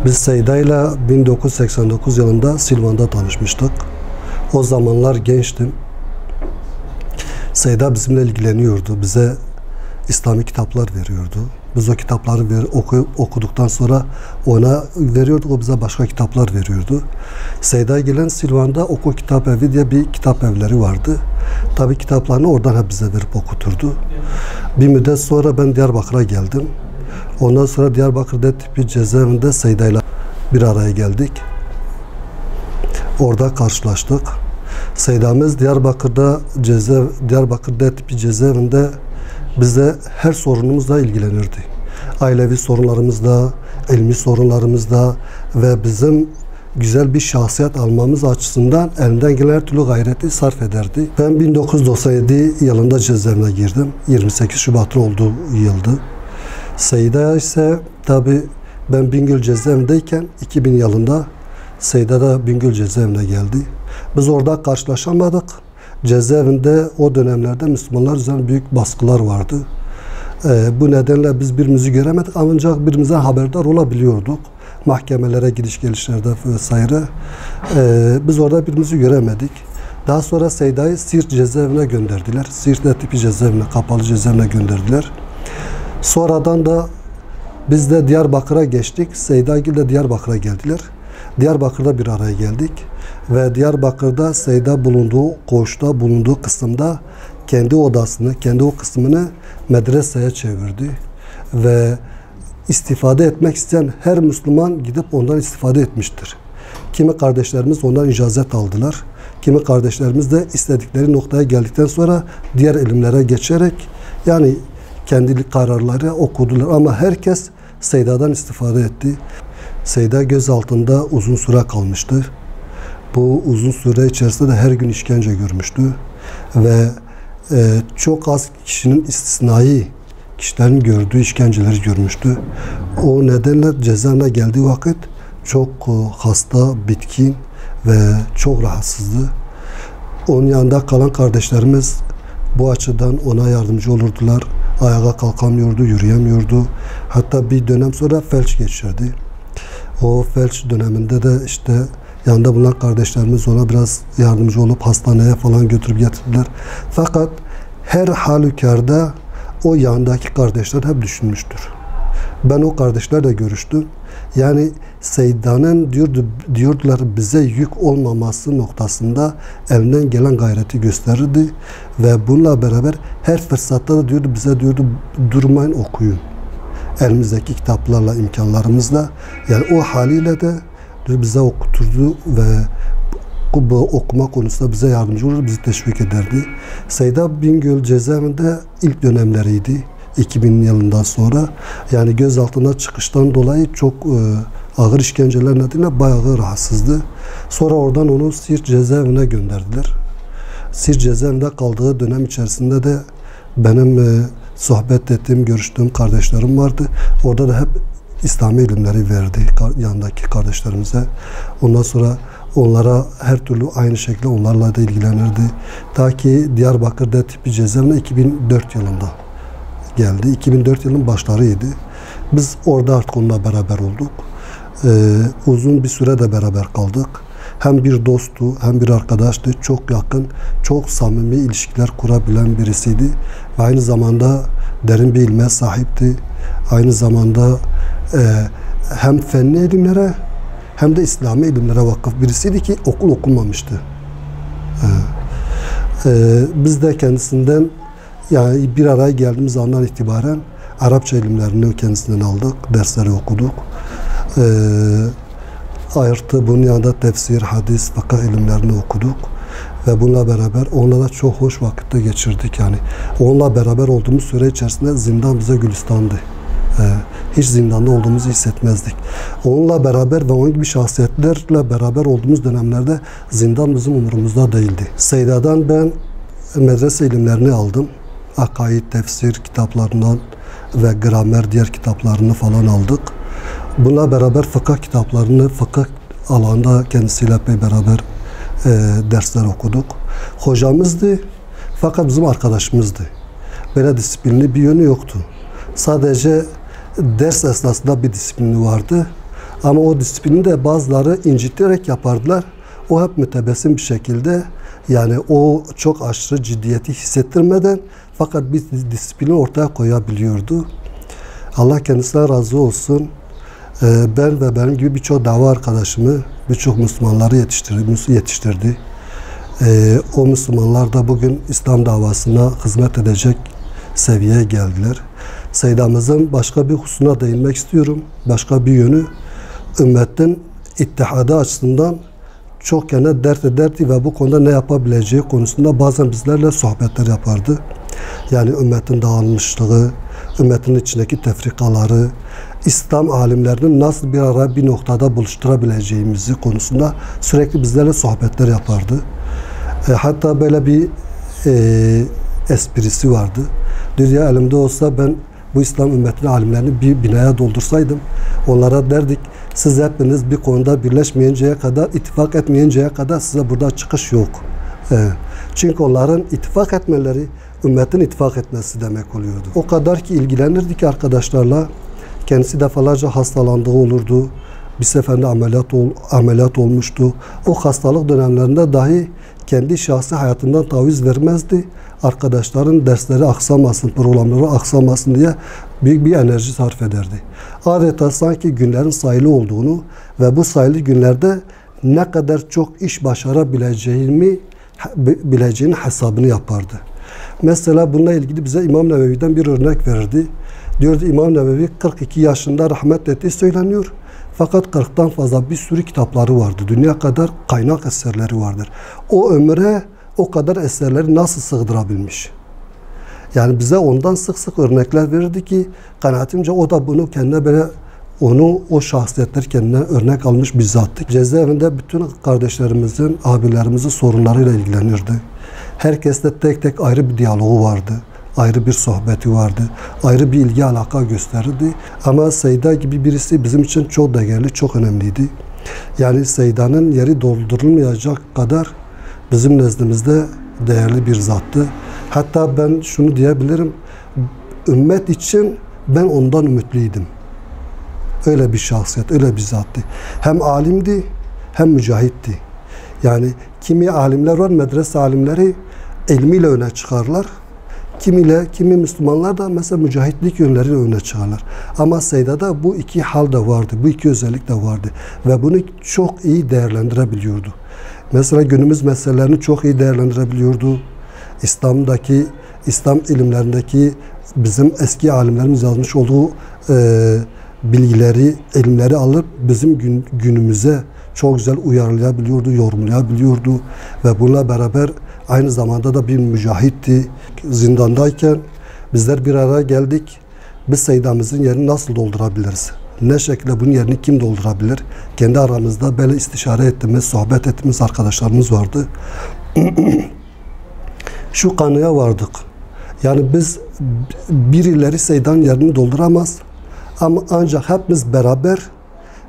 Biz Seyda ile 1989 yılında Silvan'da tanışmıştık. O zamanlar gençtim. Seyda bizimle ilgileniyordu. Bize İslami kitaplar veriyordu. Biz o kitapları okuduktan sonra ona veriyorduk. O bize başka kitaplar veriyordu. Seyda gelen Silvan'da Okul Kitap Evi diye bir kitap evleri vardı. Tabii kitaplarını oradan hep bize verip okuturdu. Bir müddet sonra ben Diyarbakır'a geldim. Ondan sonra Diyarbakır'da tipi cezaevinde Seyda ile bir araya geldik. Orada karşılaştık. Seyda'mız Diyarbakır'da tipi cezaevinde bize her sorunumuzla ilgilenirdi. Ailevi sorunlarımızda, ilmi sorunlarımızda ve bizim güzel bir şahsiyet almamız açısından elinden gelen her türlü gayreti sarf ederdi. Ben 1997 yılında cezaevine girdim. 28 Şubat'ın olduğu yıldı. Seyda ise tabi ben Bingöl cezaevindeyken 2000 yılında Seyda da Bingöl cezaevine geldi. Biz orada karşılaşamadık. Cezaevinde o dönemlerde Müslümanlar üzerine büyük baskılar vardı. Bu nedenle biz birbirimizi göremedik ancak birbirimizden haberdar olabiliyorduk. Mahkemelere gidiş gelişlerde vesaire. Biz orada birbirimizi göremedik. Daha sonra Seyda'yı Siirt cezaevine gönderdiler. Siirt'te tipi cezaevine, kapalı cezaevine gönderdiler. Sonradan da biz de Diyarbakır'a geçtik. Seyda'gil de Diyarbakır'a geldiler. Diyarbakır'da bir araya geldik. Ve Diyarbakır'da Seyda bulunduğu koğuşta, bulunduğu kısımda kendi odasını, kendi o kısmını medreseye çevirdi. Ve istifade etmek isteyen her Müslüman gidip ondan istifade etmiştir. Kimi kardeşlerimiz ondan icazet aldılar. Kimi kardeşlerimiz de istedikleri noktaya geldikten sonra diğer ilimlere geçerek yani kendi kararları okudular. Ama herkes Seyda'dan istifade etti. Seyda gözaltında uzun süre kalmıştı. Bu uzun süre içerisinde de her gün işkence görmüştü. Ve çok az kişinin istisnai kişilerin gördüğü işkenceleri görmüştü. O nedenle cezaevine geldiği vakit çok hasta, bitkin ve çok rahatsızdı. Onun yanında kalan kardeşlerimiz bu açıdan ona yardımcı olurdular. Ayağa kalkamıyordu, yürüyemiyordu. Hatta bir dönem sonra felç geçirdi. O felç döneminde de işte yanında bulunan kardeşlerimiz ona biraz yardımcı olup hastaneye falan götürüp getirdiler. Fakat her halükarda o yanındaki kardeşler hep düşünmüştür. Ben o kardeşlerle görüştüm. Yani Seyda'nın diyordular bize yük olmaması noktasında elinden gelen gayreti gösterirdi. Ve bununla beraber her fırsatta da diyordu bize diyordu durmayın okuyun. Elimizdeki kitaplarla, imkanlarımızla yani o haliyle de bize okuturdu ve bu okuma konusunda bize yardımcı olur, bizi teşvik ederdi. Seyda Bingöl cezaevinde ilk dönemleriydi. 2000 yılından sonra yani gözaltına çıkıştan dolayı çok ağır işkenceler nedeniyle bayağı rahatsızdı. Sonra oradan onu Siirt cezaevine gönderdiler. Siirt cezaevinde kaldığı dönem içerisinde de benim sohbet ettiğim, görüştüğüm kardeşlerim vardı. Orada da hep İslami ilimleri verdi yanındaki kardeşlerimize. Ondan sonra onlara her türlü aynı şekilde onlarla da ilgilenirdi. Ta ki Diyarbakır'da tipi cezaevine 2004 yılında geldi. 2004 yılın başlarıydı. Biz orada artık onunla beraber olduk. Uzun bir süre de beraber kaldık. Hem bir dosttu, hem bir arkadaştı. Çok yakın, çok samimi ilişkiler kurabilen birisiydi. Ve aynı zamanda derin bir ilme sahipti. Aynı zamanda hem fenli ilimlere hem de İslami ilimlere vakıf birisiydi ki okul okunmamıştı. Biz de kendisinden yani bir araya geldiğimiz andan itibaren Arapça ilimlerini kendisinden aldık, dersleri okuduk. Artı bunun yanında tefsir, hadis, fıkıh ilimlerini okuduk. Ve bununla beraber onunla da çok hoş vakitte geçirdik yani. Onunla beraber olduğumuz süre içerisinde zindan bize gülistandı. Hiç zindanda olduğumuzu hissetmezdik. Onunla beraber ve onun gibi şahsiyetlerle beraber olduğumuz dönemlerde zindan bizim umurumuzda değildi. Seyda'dan ben medrese ilimlerini aldım. Akaid, tefsir kitaplarından ve gramer diğer kitaplarını falan aldık. Bununla beraber fıkıh kitaplarını, fıkıh alanda kendisiyle beraber dersler okuduk. Hocamızdı fakat bizim arkadaşımızdı. Böyle disiplinli bir yönü yoktu. Sadece ders esnasında bir disiplini vardı. Ama o disiplini de bazıları inciterek yapardılar. O hep mütebessim bir şekilde, yani o çok aşırı ciddiyeti hissettirmeden fakat bir disiplini ortaya koyabiliyordu. Allah kendisine razı olsun. Ben ve benim gibi birçok dava arkadaşımı, birçok Müslümanları yetiştirdi. O Müslümanlar da bugün İslam davasına hizmet edecek seviyeye geldiler. Seyyidamızın başka bir hususuna değinmek istiyorum. Başka bir yönü, ümmetin ittihadı açısından çok kendine dert ederdi ve bu konuda ne yapabileceği konusunda bazen bizlerle sohbetler yapardı. Yani ümmetin dağılmışlığı, ümmetin içindeki tefrikaları, İslam alimlerinin nasıl bir ara bir noktada buluşturabileceğimizi konusunda sürekli bizlerle sohbetler yapardı. Hatta böyle bir esprisi vardı. Diyor ya, elimde olsa ben bu İslam ümmetinin alimlerini bir binaya doldursaydım, onlara derdik, siz hepiniz bir konuda birleşmeyinceye kadar, ittifak etmeyinceye kadar size burada çıkış yok. Çünkü onların ittifak etmeleri, ümmetin ittifak etmesi demek oluyordu. O kadar ki ilgilenirdi ki arkadaşlarla, kendisi defalarca hastalandığı olurdu. Bir seferinde ameliyat olmuştu. O hastalık dönemlerinde dahi kendi şahsi hayatından taviz vermezdi. Arkadaşların dersleri aksamasın, programları aksamasın diye büyük bir enerji sarf ederdi. Adeta sanki günlerin sayılı olduğunu ve bu sayılı günlerde ne kadar çok iş başarabileceğinin hesabını yapardı. Mesela bununla ilgili bize İmam Nevevi'den bir örnek verirdi. Diyordu, İmam Nevevi 42 yaşında rahmet ettiği söyleniyor. Fakat 40'tan fazla bir sürü kitapları vardı. Dünya kadar kaynak eserleri vardır. O ömre o kadar eserleri nasıl sığdırabilmiş? Yani bize ondan sık sık örnekler verirdi ki kanaatimce o da bunu kendine böyle, o şahsiyetler kendine örnek almış bir zattı. Cezaevinde bütün kardeşlerimizin, abilerimizin sorunlarıyla ilgilenirdi. Herkesle tek tek ayrı bir diyaloğu vardı. Ayrı bir sohbeti vardı. Ayrı bir ilgi alaka gösterirdi. Ama Seyda gibi birisi bizim için çok değerli, çok önemliydi. Yani Seyda'nın yeri doldurulmayacak kadar bizim nezdimizde değerli bir zattı. Hatta ben şunu diyebilirim, ümmet için ben ondan ümitliydim. Öyle bir şahsiyet, öyle bir zattı. Hem alimdi, hem mücahitti. Yani kimi alimler var, medrese alimleri ilmiyle öne çıkarlar. Kimi Müslümanlar da mesela mücahitlik yönleriyle öne çıkarlar. Ama Seyda'da bu iki hal de vardı, bu iki özellik de vardı. Ve bunu çok iyi değerlendirebiliyordu. Mesela günümüz meselelerini çok iyi değerlendirebiliyordu. İslam ilimlerindeki bizim eski alimlerimiz yazmış olduğu bilgileri, ilimleri alıp bizim günümüze çok güzel uyarlayabiliyordu, yorumlayabiliyordu. Ve bununla beraber aynı zamanda da bir mücahitti. Zindandayken bizler bir araya geldik. Biz Seyda'mızın yerini nasıl doldurabiliriz? Ne şekilde bunun yerini kim doldurabilir? Kendi aramızda böyle istişare ettiğimiz, sohbet ettiğimiz arkadaşlarımız vardı. Şu kanıya vardık. Yani biz birileri Seyda'nın yerini dolduramaz. Ama ancak hepimiz beraber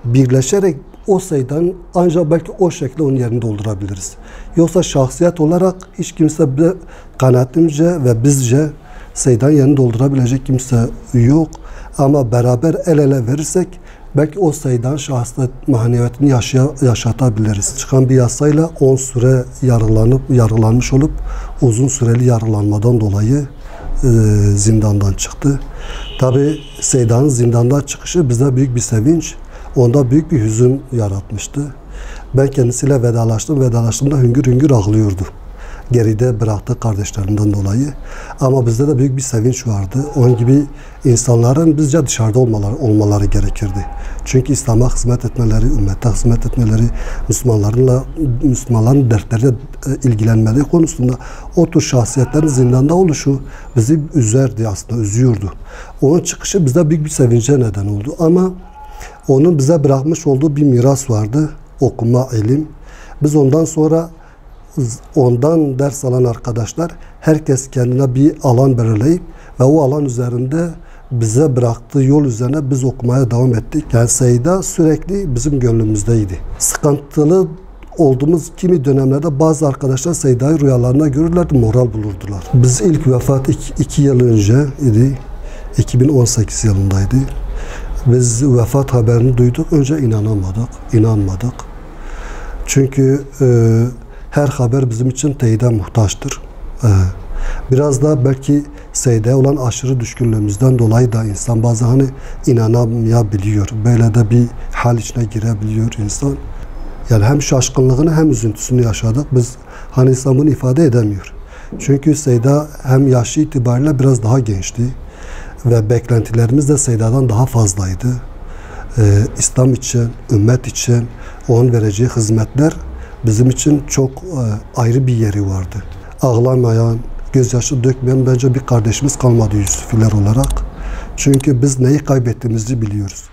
birleşerek o Seyda'nın ancak belki o şekilde onun yerini doldurabiliriz. Yoksa şahsiyet olarak hiç kimse, kanaatimce ve bizce Seyda'nın yerini doldurabilecek kimse yok. Ama beraber el ele verirsek belki o Seyda'nın şahsiyet maneviyatını yaşatabiliriz. Çıkan bir yasayla 10 süre yargılanmış olup uzun süreli yargılanmadan dolayı zindandan çıktı. Tabi Seyda'nın zindandan çıkışı bize büyük bir sevinç, onda büyük bir hüzün yaratmıştı. Ben kendisiyle vedalaştım. Vedalaştığımda hüngür hüngür ağlıyordu. Geride bıraktığı kardeşlerinden dolayı. Ama bizde de büyük bir sevinç vardı. Onun gibi insanların bizce dışarıda olmaları gerekirdi. Çünkü İslam'a hizmet etmeleri, ümmete hizmet etmeleri, Müslümanların dertleriyle ilgilenmeleri konusunda o tür şahsiyetlerin zindanda oluşu bizi üzerdi aslında, üzüyordu. Onun çıkışı bize büyük bir sevince neden oldu. Ama onun bize bırakmış olduğu bir miras vardı. Okuma, ilim. Biz ondan sonra ondan ders alan arkadaşlar herkes kendine bir alan belirleyip ve o alan üzerinde bize bıraktığı yol üzerine biz okumaya devam ettik. Yani Seyda sürekli bizim gönlümüzdeydi. Sıkıntılı olduğumuz kimi dönemlerde bazı arkadaşlar Seyda'yı rüyalarına görürlerdi, moral bulurdular. Biz ilk vefat 2 yıl önce idi. 2018 yılındaydı. Biz vefat haberini duyduk. Önce inanmadık. Çünkü her haber bizim için teyide muhtaçtır. Biraz da belki Seyde'ye olan aşırı düşkünlüğümüzden dolayı da insan bazen hani inanamayabiliyor. Böyle de bir hal içine girebiliyor insan. Yani hem şaşkınlığını hem üzüntüsünü yaşadık. Biz hani insan bunu ifade edemiyor. Çünkü Seyda hem yaşı itibariyle biraz daha gençti. Ve beklentilerimiz de Seyda'dan daha fazlaydı. İslam için, ümmet için onun vereceği hizmetler bizim için çok ayrı bir yeri vardı. Ağlamayan, gözyaşı dökmeyen bence bir kardeşimiz kalmadı Yusufiler olarak. Çünkü biz neyi kaybettiğimizi biliyoruz.